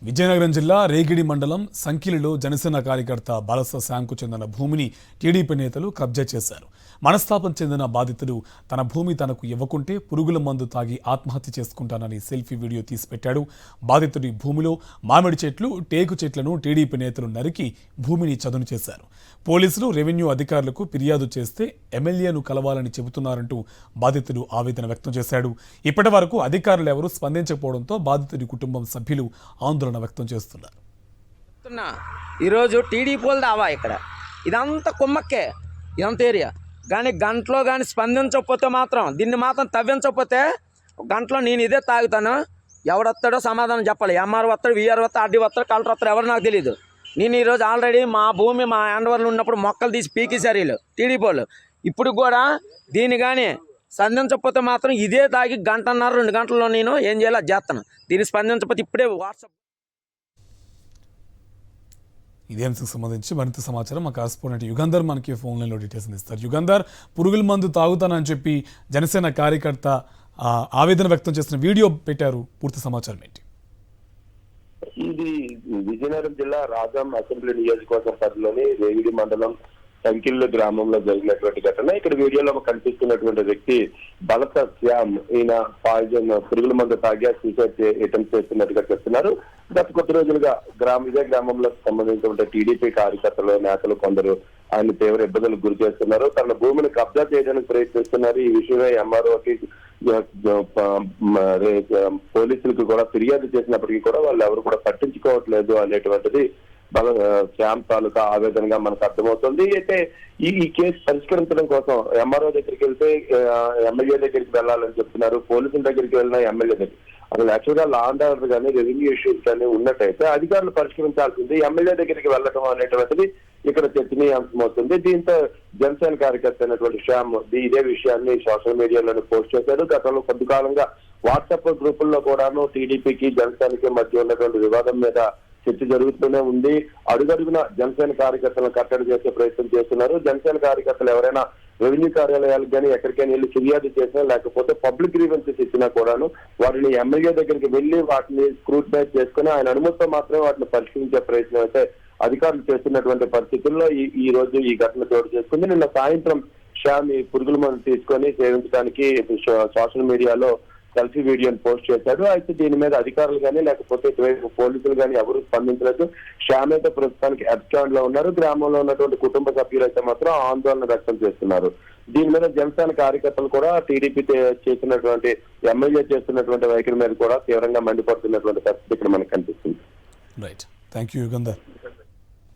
విజయనగరం జిల్లా రేగిడి మండలం సంకిలిలో జనసేన కార్యకర్త బాలస శ్యాంకు చెందిన భూమిని టీడీపీ నేతలు కబ్జా చేశారు. మనస్తాపం చెందిన బాధితుడు తన భూమి తనకు ఇవ్వకుంటే పురుగుల మందు తాగి ఆత్మహత్య చేసుకుంటానని సెల్ఫీ వీడియో తీసిపెట్టాడు. బాధితుడి భూమిలో మామిడి చెట్లు, టేకు చెట్లను టీడీపీ నేతలు నరికి భూమిని చదును చేశారు. పోలీసులు, రెవెన్యూ అధికారులకు ఫిర్యాదు చేస్తే ఎమ్మెల్యేను కలవాలని చెబుతున్నారంటూ బాధితుడు ఆవేదన వ్యక్తం చేశాడు. ఇప్పటి వరకు అధికారులు ఎవరూ స్పందించకపోవడంతో బాధితుడి కుటుంబం సభ్యులు ఆందోళన వ్యక్తం చేస్తున్నారు. ఈరోజు టీడీపీ దావా ఇక్కడ ఇదంతా కుమ్మక్కే ఇదంత ఏరియా, కానీ గంటలో కానీ స్పందించకపోతే మాత్రం దీన్ని మాత్రం తవ్వించకపోతే గంటలో నేను ఇదే తాగుతాను. ఎవడొస్తాడో సమాధానం చెప్పాలి. ఎంఆర్ వస్తాడు, విఆర్ వస్తాడు, ఆర్డీ వస్తాడు, కలెక్టర్ వస్తాడు, ఎవరు నాకు తెలియదు. నేను ఈరోజు ఆల్రెడీ మా భూమి మా హ్యాండ్ఓవర్లు ఉన్నప్పుడు మొక్కలు తీసి పీకేశారు వీళ్ళు టీడీపీ వాళ్ళు. ఇప్పుడు కూడా దీన్ని కానీ స్పందించకపోతే మాత్రం ఇదే తాగి గంటన్నర 2 గంటల్లో నేను ఏం చేయాలో అది చేస్తాను. దీన్ని స్పందించకపోతే ఇప్పుడే వాట్సాప్. ఇదే అంశకు సంబంధించి మరింత సమాచారం మా కరెస్పాండెంట్ యుగంధర్ మనకి ఫోన్ లైన్లో డీటెయిల్స్ ఇస్తారు. యుగంధర్, పురుగుల మందు తాగుతానని చెప్పి జనసేన కార్యకర్త ఆవేదన వ్యక్తం చేసిన వీడియో పెట్టారు. పూర్తి సమాచారం ఏంటి? ఇది విజయనగరం జిల్లా రాజాం అసెంబ్లీ నియోజకవర్గం పరిధిలోని రేగిడి మండలం సంకిల్లు గ్రామంలో జరిగినటువంటి ఘటన. ఇక్కడ వీడియోలో కనిపిస్తున్నటువంటి వ్యక్తి బలస శ్యామ్. ఈయన పాయిజన్ పురుగుల మందు తాగి సూసైడ్ అటెంప్ట్ చేస్తున్నట్టుగా చెప్తున్నారు. గత కొద్ది రోజులుగా ఇదే గ్రామంలో సంబంధించిన టీడీపీ కార్యకర్తలు, నేతలు కొందరు ఆయన తీవ్ర ఇబ్బందులకు గురి చేస్తున్నారు. తన భూమిని కబ్జా చేయడానికి ప్రయత్నిస్తున్నారు. ఈ విషయమై ఎంఆర్ఓకి, పోలీసులకు కూడా ఫిర్యాదు చేసినప్పటికీ కూడా వాళ్ళు ఎవరు కూడా పట్టించుకోవట్లేదు అనేటువంటిది శ్యామ్ తాలూకా ఆవేదనగా మనకు అర్థమవుతుంది. అయితే ఈ కేసు పరిష్కరించడం కోసం ఎంఆర్ఓ దగ్గరికి వెళ్తే ఎమ్మెల్యే దగ్గరికి వెళ్ళాలని చెప్తున్నారు. పోలీసుల దగ్గరికి వెళ్ళినా ఎమ్మెల్యే దగ్గర అసలు యాక్చువల్గా లా అండ్ ఆర్డర్ కానీ రెవెన్యూ ఇష్యూస్ కానీ ఉన్నట్టయితే అధికారులు పరిష్కరించాల్సింది. ఎమ్మెల్యే దగ్గరికి వెళ్ళడం అనేటువంటిది ఇక్కడ చర్చనీయాంశం అవుతుంది. దీంతో జనసేన కార్యకర్త అయినటువంటి శ్యామ్ ఇదే విషయాన్ని సోషల్ మీడియాలో పోస్ట్ చేశారు. గతంలో కొద్ది కాలంగా వాట్సాప్ గ్రూపుల్లో కూడాను టీడీపీకి జనసేనకి మధ్య ఉన్నటువంటి వివాదం మీద చర్చ జరుగుతూనే ఉంది. అడుగడుగున జనసేన కార్యకర్తలను కట్టడి చేసే ప్రయత్నం చేస్తున్నారు. జనసేన కార్యకర్తలు ఎవరైనా రెవెన్యూ కార్యాలయాలకు కానీ ఎక్కడికైనా వెళ్ళి ఫిర్యాదు చేసినా, లేకపోతే పబ్లిక్ గ్రీవెన్సెస్ ఇచ్చినా కూడాను వాటిని ఎమ్మెల్యే దగ్గరికి వెళ్ళి వాటిని స్క్రూటినైజ్ చేసుకుని ఆయన అనుమతితో మాత్రమే వాటిని పరిష్కరించే ప్రయత్నం అయితే అధికారులు చేస్తున్నటువంటి పరిస్థితుల్లో ఈ రోజు ఈ ఘటన చోటు చేసుకుంది. నిన్న సాయంత్రం శ్యామ్ ఈ పురుగుల మందు తీసుకొని సేవించడానికి సోషల్ మీడియాలో సెల్ఫీ వీడియోని పోస్ట్ చేశాడు. అయితే దీని మీద అధికారులు కానీ లేకపోతే ఇటువైపు పోలీసులు కానీ ఎవరు స్పందించలేదు. శ్యామ్ అయితే ప్రస్తుతానికి అబ్స్కాండ్ లో ఉన్నారు. గ్రామంలో ఉన్నటువంటి కుటుంబ సభ్యులు అయితే మాత్రం ఆందోళన వ్యక్తం చేస్తున్నారు. దీని మీద జనసేన కార్యకర్తలు కూడా టీడీపీ చేస్తున్నటువంటి ఎమ్మెల్యే చేస్తున్నటువంటి వైఖరి మీద కూడా తీవ్రంగా మండిపడుతున్నటువంటి పరిస్థితి ఇక్కడ మనకు కనిపిస్తుంది. Right, thank you Yugandhar.